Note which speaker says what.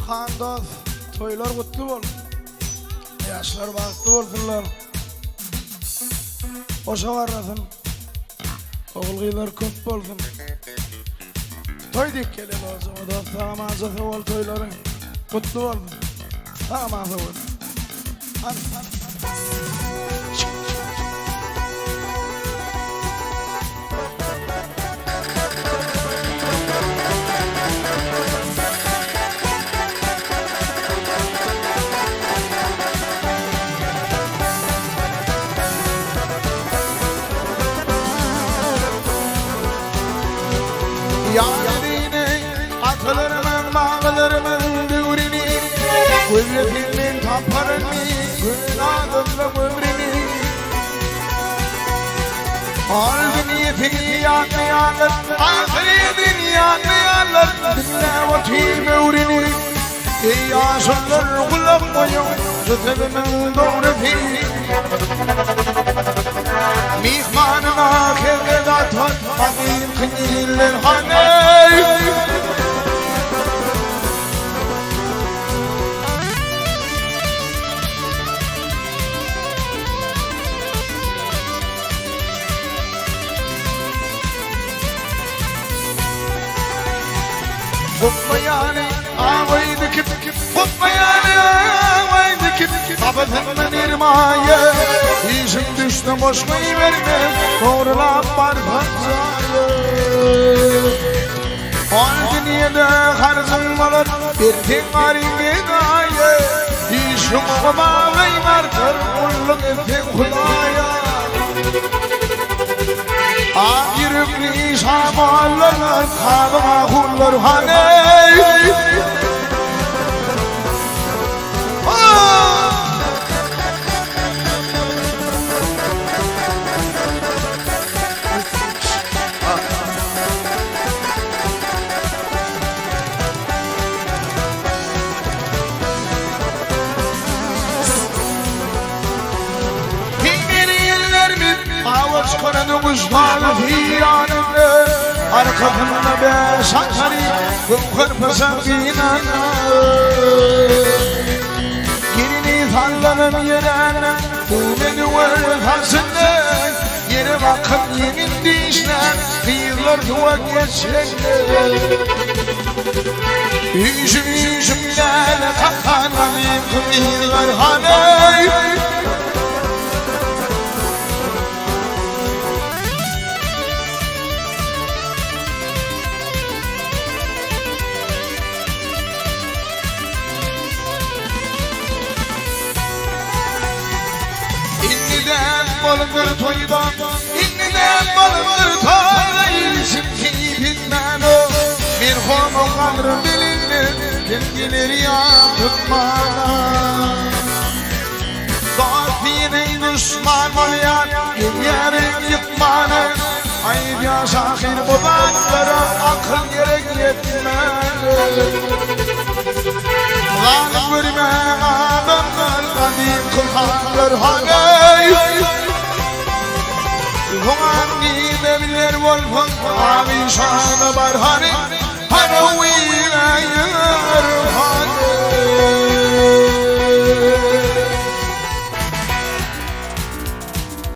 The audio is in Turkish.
Speaker 1: Kandoz, toylar kutlu bol. Yaşlar baktı bolsunlar. Oşa varasın. Oğulgıylar köp bolsun. Toy dik gelin olsun. O da sağlamazı ol toyların. Kutlu olsun. Sağlamazı ol. Hadi. Yârine atılırımın bağlarımın düğrini Kuvvetimin taparını Günadımla ömrünü Al niyetini yanlayanlar Ahiriyedin yanlayanlar Dinle vakil mevrini Ey aşırlar kullanmayın Sütebimin doğru değil Mihmanına kevdet hat Amin kıniller haney Futmayani ağaydı kip Futmayani ağaydı kip Abadımdan irmaye İşim düştü boşmayı verme Doğrulap var fazlayı Aldı niye de harzın var Bir tengarin gedaye İşim bağlayım artır Kulluk ettin kulaya Ağırıklı şamallar Kabına kullar haney Ağaç kanını kuşlarla fiyanını Arkasında beş akari Kırpısan binanı Yerini sallanın yerine Bu beni vırtasını Yere bakıp yemin dişler Kıyılar duva geçenler Yüzümlerle kakanlayıp Kıyılar haney Balındır toydan, inniden balındır toyda İlişim keyfinden o Bir homo kadrı bilinir Kendiler yapıtmana Gafine düşman olayan Yerin yıkmanı Ayıp ya şahir babalara Akıl gerek yetmez Zalim görme adamlar Kadim kılhanlar haney Hangi demirler volfan Abi şanı barhani Hanı vilayır